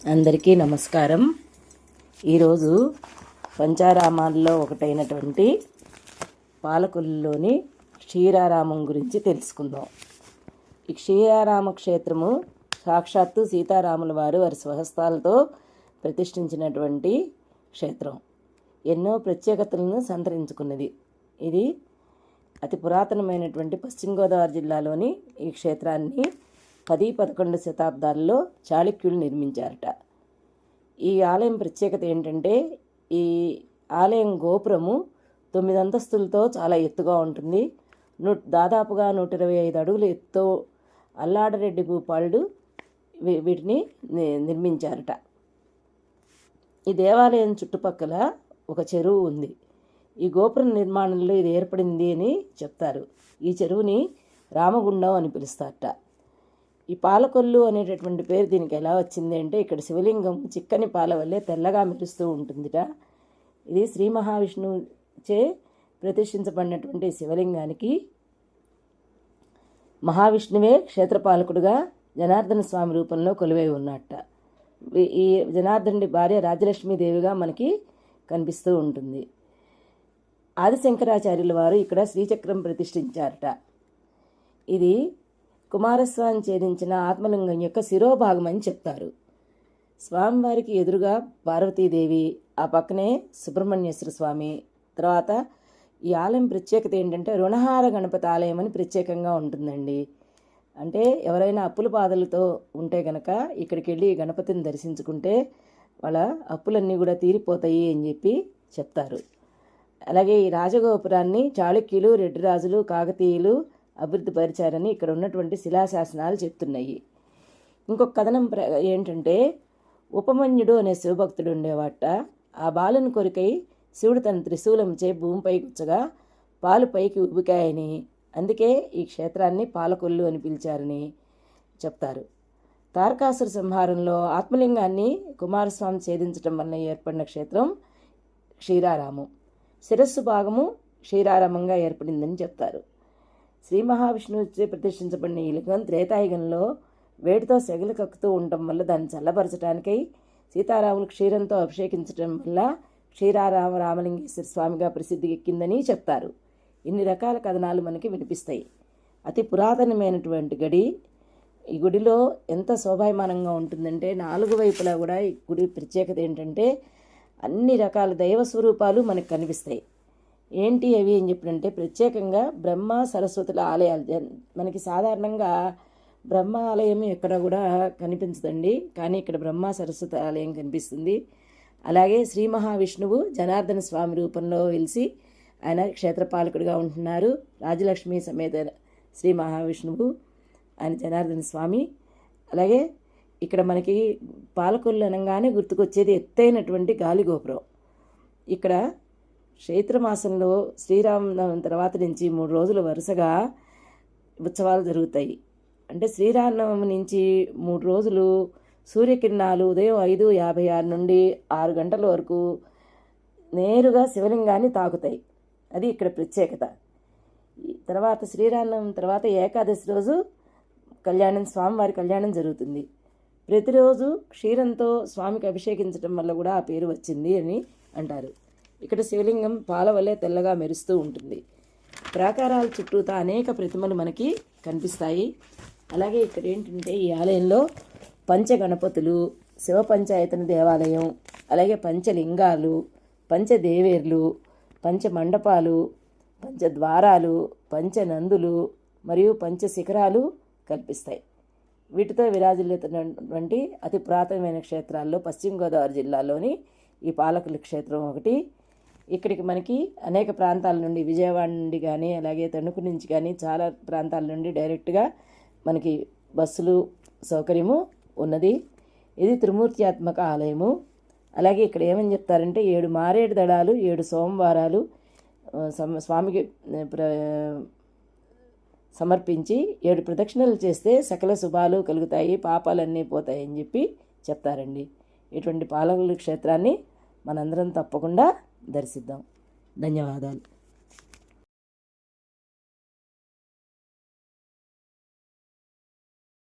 అందరికీ నమస్కారం. ఈరోజు పంచారామాల్లో ఒకటైనటువంటి పాలకొల్లులోని క్షీరారామం గురించి తెలుసుకుందాం. ఈ క్షీరారామ క్షేత్రము సాక్షాత్తు సీతారాముల వారు వారి స్వహస్తాలతో ప్రతిష్ఠించినటువంటి క్షేత్రం. ఎన్నో ప్రత్యేకతలను సంతరించుకున్నది. ఇది అతి పురాతనమైనటువంటి పశ్చిమ గోదావరి జిల్లాలోని ఈ క్షేత్రాన్ని 10-11 శతాబ్దాల్లో చాళుక్యులు నిర్మించారట. ఈ ఆలయం ప్రత్యేకత ఏంటంటే, ఈ ఆలయం గోపురము 9 అంతస్తులతో చాలా ఎత్తుగా ఉంటుంది. దాదాపుగా 125 అడుగుల ఎత్తు అల్లాడరెడ్డి భూపాలుడు వీటిని నిర్మించారట. ఈ దేవాలయం చుట్టుపక్కల ఒక చెరువు ఉంది. ఈ గోపురం నిర్మాణంలో ఇది ఏర్పడింది అని చెప్తారు. ఈ చెరువుని రామగుండం అని పిలుస్తారట. ఈ పాలకొల్లు అనేటటువంటి పేరు దీనికి ఎలా వచ్చింది అంటే, ఇక్కడ శివలింగం చిక్కని పాల వల్లే తెల్లగా మెరుస్తూ ఉంటుందిట. ఇది శ్రీ మహావిష్ణువుచే ప్రతిష్ఠించబడినటువంటి శివలింగానికి మహావిష్ణువే క్షేత్రపాలకుడుగా జనార్దన స్వామి రూపంలో కొలువై ఉన్నట్ట. ఈ జనార్దనుడి భార్య రాజలక్ష్మీదేవిగా మనకి కనిపిస్తూ ఉంటుంది. ఆదిశంకరాచార్యుల వారు ఇక్కడ శ్రీచక్రం ప్రతిష్ఠించారట. ఇది కుమారస్వామి ఛేదించిన ఆత్మలింగం యొక్క శిరోభాగం అని చెప్తారు. స్వామివారికి ఎదురుగా పార్వతీదేవి, ఆ పక్కనే సుబ్రహ్మణ్యేశ్వర స్వామి. తర్వాత ఈ ఆలయం ప్రత్యేకత ఏంటంటే, రుణహార గణపతి ఆలయం అని ప్రత్యేకంగా ఉంటుందండి. అంటే ఎవరైనా అప్పుల బాధలతో ఉంటే గనక ఇక్కడికి వెళ్ళి గణపతిని దర్శించుకుంటే వాళ్ళ అప్పులన్నీ కూడా తీరిపోతాయి అని చెప్పి చెప్తారు. అలాగే ఈ రాజగోపురాన్ని చాళుక్యులు, రెడ్డి రాజులు, కాకతీయులు అభివృద్ధి పరిచారని ఇక్కడ ఉన్నటువంటి శిలాశాసనాలు చెప్తున్నాయి. ఇంకొక కథనం ఏంటంటే, ఉపమన్యుడు అనే శివభక్తుడు ఉండేవాట. ఆ బాలుని కొరికై శివుడు తన త్రిశూలంచే భూమిపై గుచ్చగా పాలు పైకి ఉబికాయని, అందుకే ఈ క్షేత్రాన్ని పాలకొల్లు అని పిలిచారని చెప్తారు. తారకాసుర సంహారంలో ఆత్మలింగాన్ని కుమారస్వామి ఛేదించడం వల్ల ఏర్పడిన క్షేత్రం క్షీరారామం. శిరస్సు భాగము క్షీరారామంగా ఏర్పడిందని చెప్తారు. శ్రీ మహావిష్ణువుచే ప్రతిష్ఠించబడిన ఈ లింగం త్రేతాయుగంలో వేడితో సెగలు కక్కుతూ ఉండటం వల్ల దాన్ని చల్లబరచడానికై సీతారాములు క్షీరంతో అభిషేకించడం వల్ల రామలింగేశ్వర స్వామిగా ప్రసిద్ధి ఎక్కిందని చెప్తారు. ఇన్ని రకాల కథనాలు మనకి వినిపిస్తాయి. అతి పురాతనమైనటువంటి గడి. ఈ గుడిలో ఎంత శోభాయమానంగా ఉంటుందంటే, 4 వైపులా కూడా ఈ గుడి ప్రత్యేకత ఏంటంటే, అన్ని రకాల దైవ స్వరూపాలు మనకు కనిపిస్తాయి. ఏంటి అవి అని చెప్పినంటే, ప్రత్యేకంగా బ్రహ్మ సరస్వతుల ఆలయాలు. మనకి సాధారణంగా బ్రహ్మ ఆలయం ఎక్కడ కూడా కనిపించదండి, కానీ ఇక్కడ బ్రహ్మ సరస్వతి ఆలయం కనిపిస్తుంది. అలాగే శ్రీ మహావిష్ణువు జనార్దన స్వామి రూపంలో వెలిసి ఆయన క్షేత్రపాలకుడిగా ఉంటున్నారు. రాజలక్ష్మి సమేత శ్రీ మహావిష్ణువు ఆయన జనార్దన స్వామి. అలాగే ఇక్కడ మనకి పాలకొల్లు అనగానే గుర్తుకొచ్చేది ఎత్తైనటువంటి గాలిగోపురం. ఇక్కడ చైత్రమాసంలో శ్రీరామనవమి తర్వాత నుంచి 3 రోజులు వరుసగా ఉత్సవాలు జరుగుతాయి. అంటే శ్రీరామనవమి నుంచి 3 రోజులు సూర్యకిరణాలు ఉదయం 5:56 నుండి 6 గంటల వరకు నేరుగా శివలింగాన్ని తాకుతాయి. అది ఇక్కడ ప్రత్యేకత. తర్వాత శ్రీరామనవమి తర్వాత ఏకాదశి రోజు స్వామివారి కళ్యాణం జరుగుతుంది. ప్రతిరోజు క్షీరంతో స్వామికి అభిషేకించడం వల్ల కూడా ఆ పేరు వచ్చింది అని అంటారు. ఇక్కడ శివలింగం పాల వల్లే తెల్లగా మెరుస్తూ ఉంటుంది. ప్రాకారాల చుట్టూతా అనేక ప్రతిమలు మనకి కనిపిస్తాయి. అలాగే ఇక్కడ ఏంటంటే, ఈ ఆలయంలో పంచగణపతులు, శివ పంచాయతన దేవాలయం, అలాగే పంచలింగాలు, పంచదేవేర్లు, పంచమండపాలు, పంచద్వారాలు, పంచనందులు మరియు పంచశిఖరాలు కల్పిస్తాయి. వీటితో విరాజిల్లుతున్నటువంటి అతి పురాతనమైన క్షేత్రాల్లో పశ్చిమ గోదావరి జిల్లాలోని ఈ పాలకొల్లు క్షేత్రం ఒకటి. ఇక్కడికి మనకి అనేక ప్రాంతాల నుండి, విజయవాడ నుండి కానీ అలాగే తణుకు నుంచి కానీ చాలా ప్రాంతాల నుండి డైరెక్ట్గా మనకి బస్సులు సౌకర్యము ఉన్నది. ఇది త్రిమూర్త్యాత్మక ఆలయము. అలాగే ఇక్కడ ఏమని చెప్తారంటే, 7 మారేడు దళాలు, 7 సోమవారాలు స్వామికి సమర్పించి 7 ప్రదక్షిణలు చేస్తే సకల శుభాలు కలుగుతాయి, పాపాలన్నీ పోతాయని చెప్పి చెప్తారండి. ఇటువంటి పాలకొల్లు క్షేత్రాన్ని మనందరం తప్పకుండా దర్శిద్దాం. ధన్యవాదాలు.